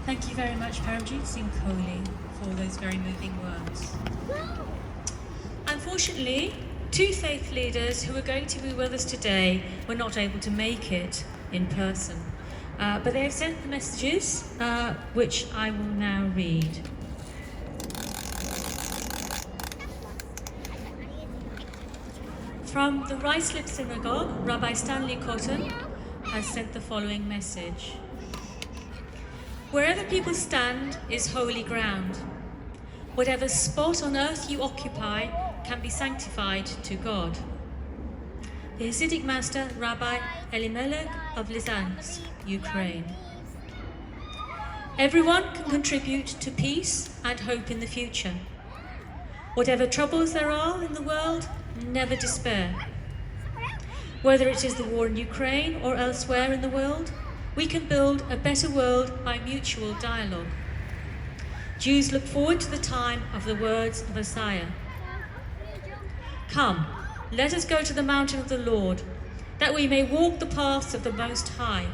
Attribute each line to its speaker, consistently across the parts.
Speaker 1: Thank you very much, Paramjit Singh Kohli, for those very moving words. Unfortunately, two faith leaders who were going to be with us today were not able to make it in person. But they have sent the messages, which I will now read. From the Ruislip Synagogue, Rabbi Stanley Cotton has sent the following message. Wherever people stand is holy ground. Whatever spot on earth you occupy can be sanctified to God. The Hasidic master, Rabbi Elimelech of Lizansk, Ukraine. Everyone can contribute to peace and hope in the future. Whatever troubles there are in the world, never despair. Whether it is the war in Ukraine or elsewhere in the world, we can build a better world by mutual dialogue. Jews look forward to the time of the words of Isaiah. Come, let us go to the mountain of the Lord, that we may walk the paths of the Most High.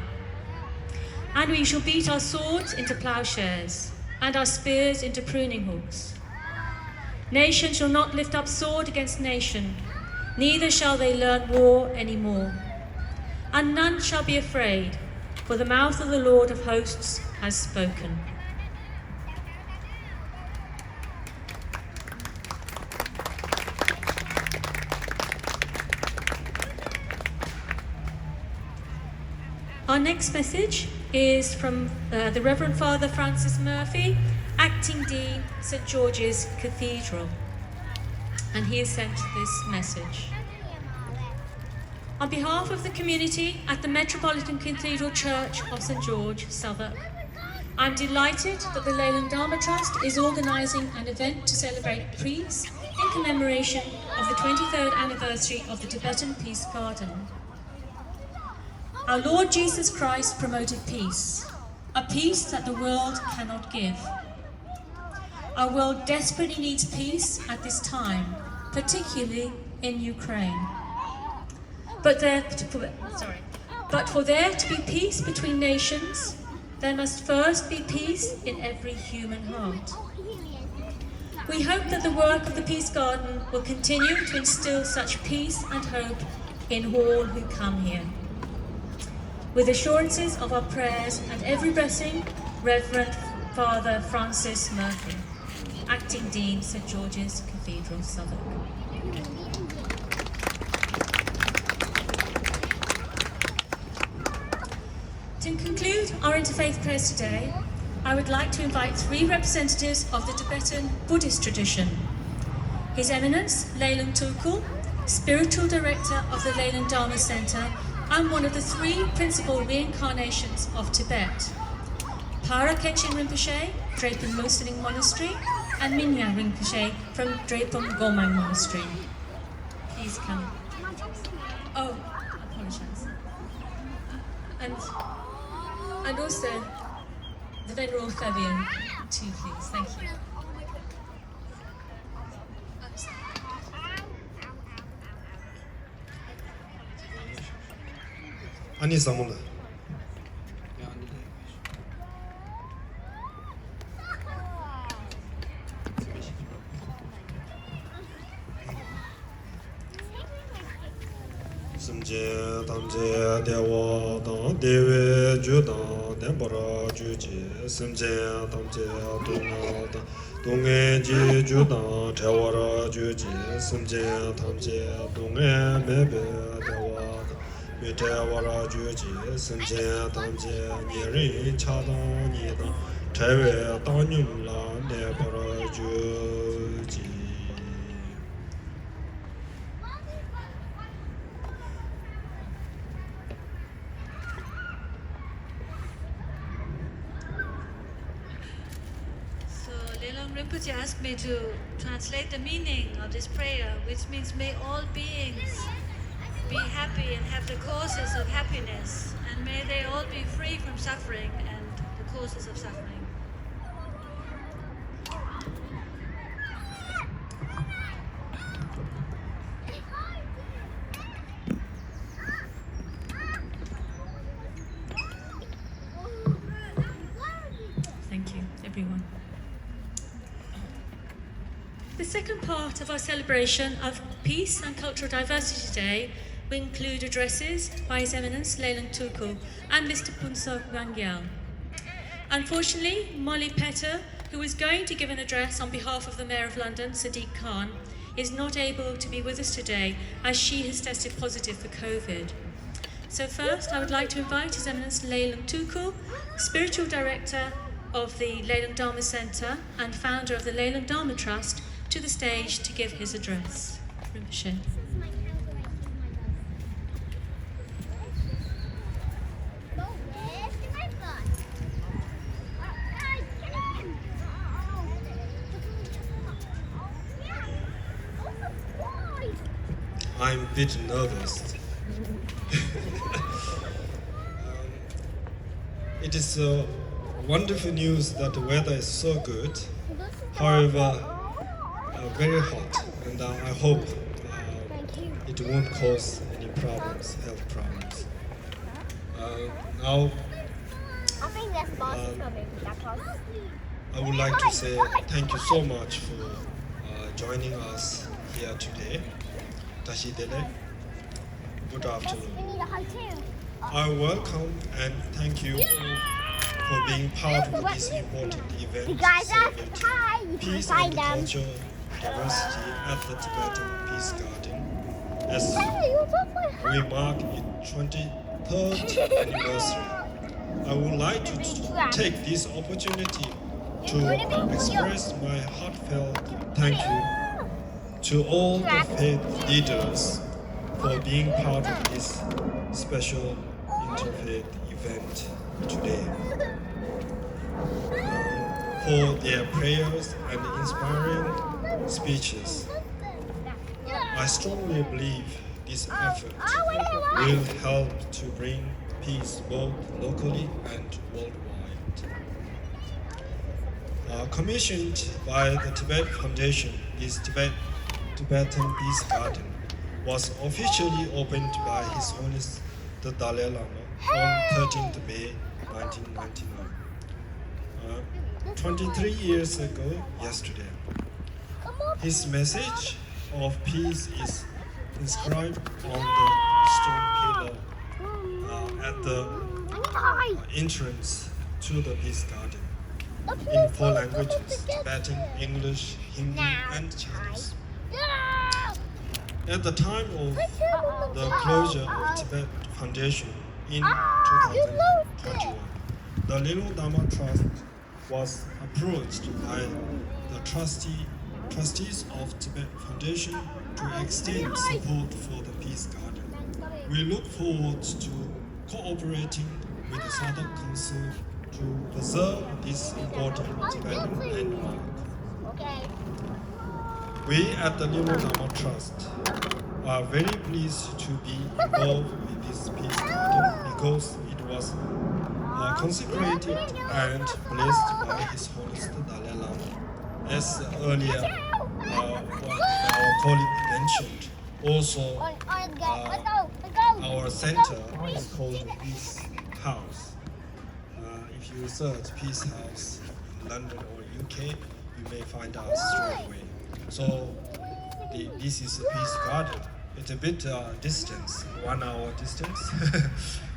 Speaker 1: And we shall beat our swords into plowshares, and our spears into pruning hooks. Nation shall not lift up sword against nation, neither shall they learn war any more. And none shall be afraid, for the mouth of the Lord of hosts has spoken. Our next message is from the Reverend Father Francis Murphy, Acting Dean, St George's Cathedral. And he has sent this message. On behalf of the community at the Metropolitan Cathedral Church of St George, Southwark, I'm delighted that the Leyland Dharma Trust is organising an event to celebrate peace in commemoration of the 23rd anniversary of the Tibetan Peace Garden. Our Lord Jesus Christ promoted peace, a peace that the world cannot give. Our world desperately needs peace at this time, particularly in Ukraine. But for there to be peace between nations, there must first be peace in every human heart. We hope that the work of the Peace Garden will continue to instill such peace and hope in all who come here. With assurances of our prayers and every blessing, Reverend Father Francis Murphy, Acting Dean, St George's Cathedral, Southwark. To conclude our interfaith prayers today, I would like to invite three representatives of the Tibetan Buddhist tradition. His Eminence, Leyland Tulku, Spiritual Director of the Leyland Dharma Center and one of the three principal reincarnations of Tibet. Para Khenchen Rinpoche, Drepung Loseling Monastery, and Minya Rinpoche from Drepung Gomang Monastery. Please come. Oh, apologize. And also the Venerable Fabian too, please. Thank you.
Speaker 2: 아니 사모나 심제 담제 대와 당 대외 주당 덴버라 주지 심제 담제 동나다 동해지 주당 대와라 주지 심제 담제 동해 매배 대와 Mitewara Juji, Simje Tamje, Niri Chadon Nida, Tewe Tanula, Nebara Juji.
Speaker 1: So Leyland Rinpoche asked me to translate the meaning of this prayer, which means may all beings be happy and have the causes of happiness, and may they all be free from suffering and the causes of suffering. everyone. The second part of our celebration of Peace and Cultural Diversity Day will include addresses by His Eminence Leyland Tukul and Mr. Punsok Wangyal. Unfortunately, Molly Petter, who was going to give an address on behalf of the Mayor of London, Sadiq Khan, is not able to be with us today as she has tested positive for COVID. So first, I would like to invite His Eminence Leyland Tukul, Spiritual Director of the Leyland Dharma Centre and founder of the Leyland Dharma Trust, to the stage to give his address. Rinpoche.
Speaker 2: I'm a bit nervous. It is wonderful news that the weather is so good. However, very hot, and I hope it won't cause any problems, health problems. Now,
Speaker 3: I think that's boss is coming. That's us.
Speaker 2: I would like to say thank you so much for joining us here today. Tashi Dele, good
Speaker 3: We
Speaker 2: afternoon.
Speaker 3: need a high too.
Speaker 2: I welcome and thank you all for being part of this important event
Speaker 3: You guys are
Speaker 2: celebrating
Speaker 3: hi. You can
Speaker 2: peace
Speaker 3: find
Speaker 2: and
Speaker 3: them.
Speaker 2: cultural diversity at the Tibetan Peace Garden. As
Speaker 3: Hey, you took my
Speaker 2: we mark its 23rd anniversary, I would like to take this opportunity to express my heartfelt thank you to all the faith leaders for being part of this special interfaith event today. For their prayers and inspiring speeches. I strongly believe this effort will help to bring peace both locally and worldwide. Commissioned by the Tibet Foundation, this Tibetan Peace Garden was officially opened by His Holiness the Dalai Lama on 13th May 1999. 23 years ago yesterday. His message of peace is inscribed on the stone pillar at the entrance to the Peace Garden in 4 languages: Tibetan, English, Hindi, and Chinese. At the time of the closure of Tibet Foundation in 2021, the Leyland Dharma Trust was approached by the trustees of Tibet Foundation to extend support for the Peace Garden. We look forward to cooperating with the Sadhak Council to preserve this important Tibetan landmark.
Speaker 3: Okay.
Speaker 2: We at the Leyland Dharma Trust are very pleased to be involved with this Peace Garden because it was consecrated and blessed by His Holiness the Dalai Lama. As earlier our colleague mentioned, also our center is called Peace House. If you search Peace House in London or UK, you may find us straight away. So this is a Peace Garden. It's a bit distance, 1 hour distance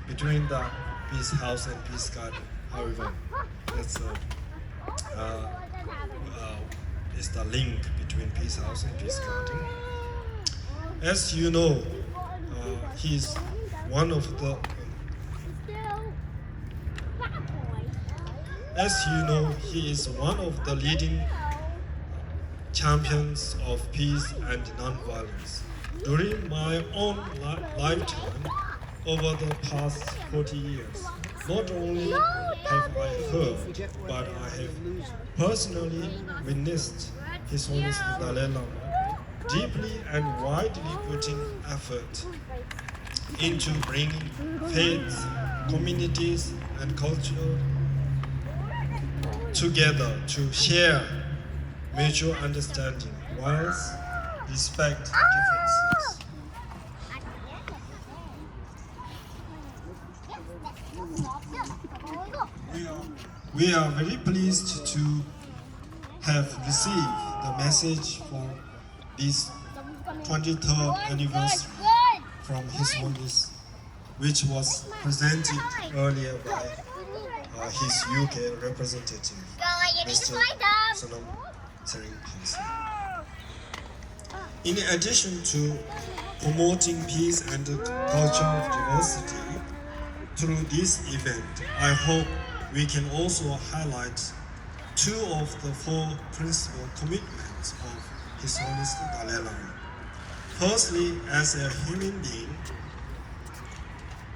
Speaker 2: between the Peace House and Peace Garden. However, that's is the link between Peace House and Peace Garden. As you know, he's one of the he is one of the leading champions of peace and non-violence. During my own lifetime, over the past 40 years, not only have I heard, but I have personally witnessed His Holiness the Dalai Lama deeply and widely putting effort into bringing faiths, communities, and culture together to share mutual understanding whilst respect differences. We are very pleased to have received the message for this 23rd anniversary from His Holiness, which was presented earlier by his UK representative, Mr. Sonam Seringhase. In addition to promoting peace and cultural diversity through this event, I hope we can also highlight two of the four principal commitments of His Holiness the Dalai Lama. Firstly, as a human being,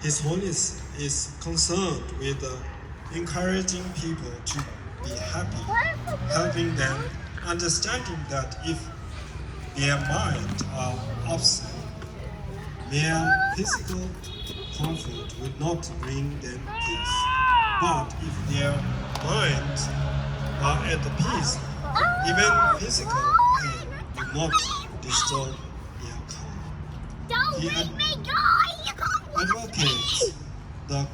Speaker 2: His Holiness is concerned with encouraging people to be happy, helping them, understanding that if their mind are upset, their physical comfort will not bring them peace. But if their minds are at the peace, even physical pain will not disturb their calm.
Speaker 3: Don't
Speaker 2: He
Speaker 3: make me go!
Speaker 2: advocates the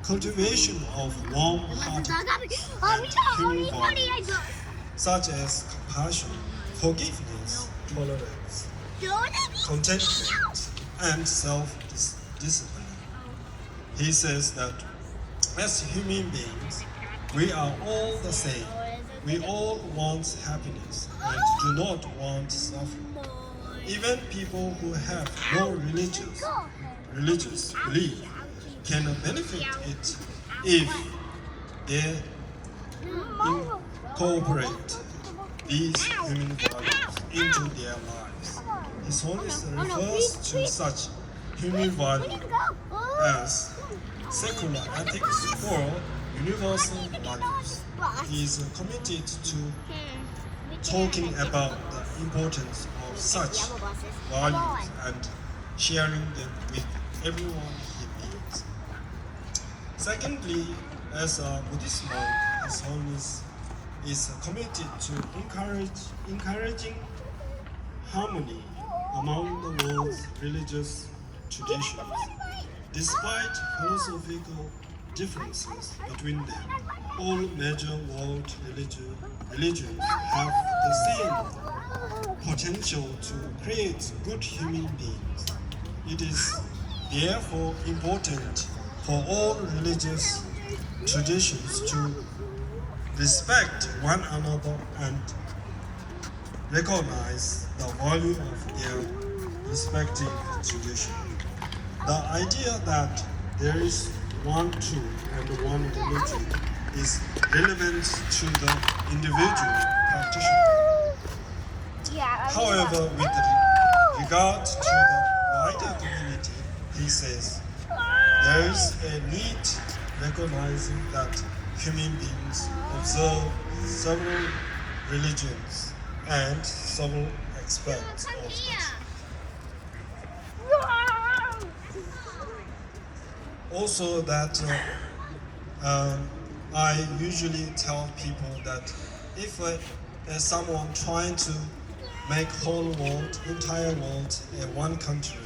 Speaker 2: cultivation of warm-hearted human values, such as compassion, forgiveness, tolerance, contentment, and self-discipline. He says that as human beings, we are all the same. We all want happiness and do not want suffering. Even people who have no religious belief can benefit it if they incorporate these human values into their lives. His Holiness refers to such human values as secular ethics or universal values. He is committed to talking about the importance of such values and sharing them with everyone he meets. Secondly, as a Buddhist monk, His Holiness is committed to encouraging harmony among the world's religious traditions. Despite philosophical differences between them, all major world religions have the same potential to create good human beings. It is therefore important for all religious traditions to respect one another and recognize the value of their respective tradition. The idea that there is one truth and one religion is relevant to the individual practitioner. However, with regard to the wider community, he says, there is a need recognizing that human beings observe several religions and several aspects of it. Also that I usually tell people that if there's someone trying to make whole world, entire world one country,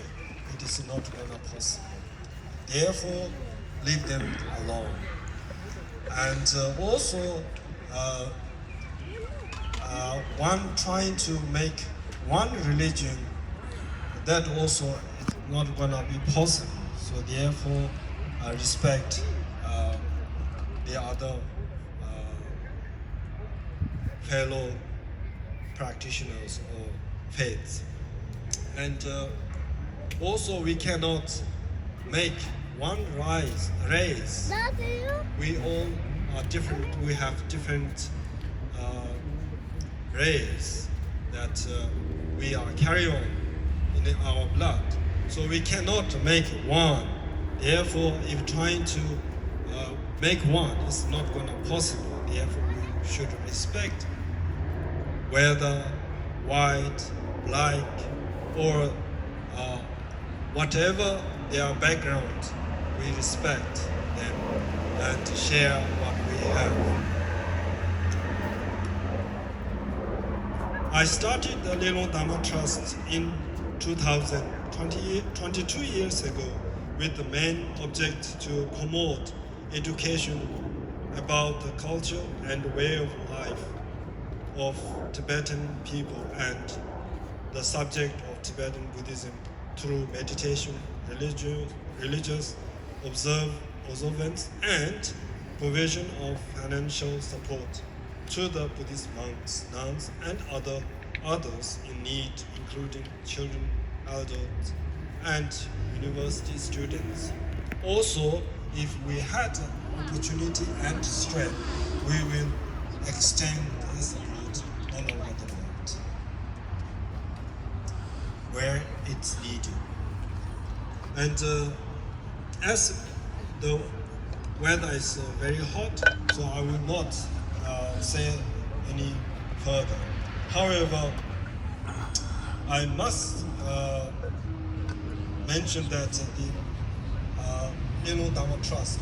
Speaker 2: it is not gonna possible. Therefore, leave them alone. And also, one trying to make one religion, that also is not gonna be possible. So therefore, respect the other fellow practitioners or faiths. And also we cannot make one race. We all are different. We have different race that we are carry on in our blood. So we cannot make one. Therefore, if trying to make one, it's not going to possible. Therefore, we should respect whether white, black, or whatever their background, we respect them and share what we have. I started the Little Dharma Trust in 2000, 22 years ago, with the main object to promote education about the culture and way of life of Tibetan people and the subject of Tibetan Buddhism through meditation, religious observance, and provision of financial support to the Buddhist monks, nuns, and others in need, including children, adults, and university students. Also, if we had opportunity and strength, we will extend this support all over the world where it's needed. And as the weather is very hot, so I will not say any further. However, I must mention that the Innu Dhamma Trust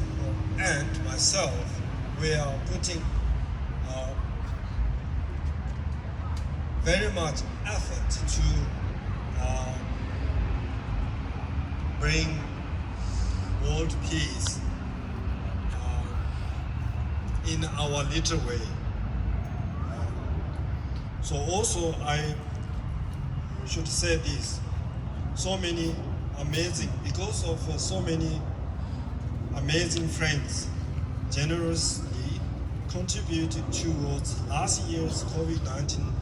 Speaker 2: and myself, we are putting very much effort to bring world peace in our little way. So also I should say this, so many amazing, because of so many amazing friends generously contributed towards last year's COVID-19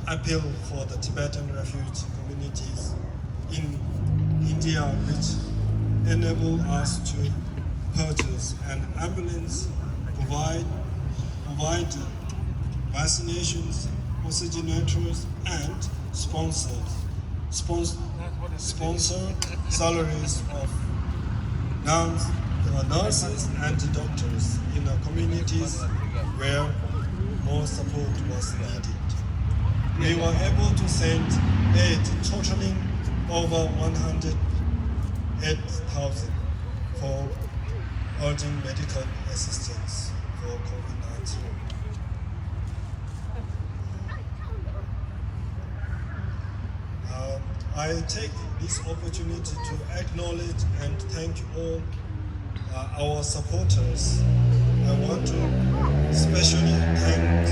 Speaker 2: appeal for the Tibetan refugee communities in India, which enabled us to purchase an ambulance, provide vaccinations, oxygenators, and sponsor salaries of nurses and doctors in the communities where more support was needed. We were able to send aid totaling over 108,000 for urgent medical assistance for COVID-19. I take this opportunity to acknowledge and thank all our supporters. I want to especially thank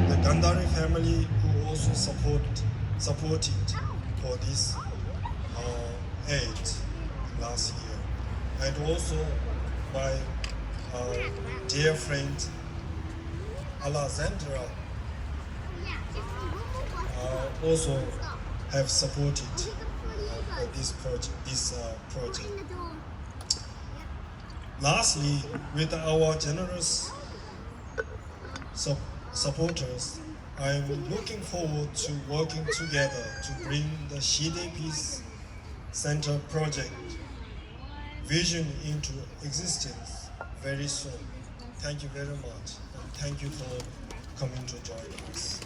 Speaker 2: the Gandhari family who also supported for this aid last year, and also my dear friend Alexandra also have supported this project. Lastly, with our generous supporters, I am looking forward to working together to bring the Shide Peace Center project vision into existence very soon. Thank you very much, and thank you for coming to join us.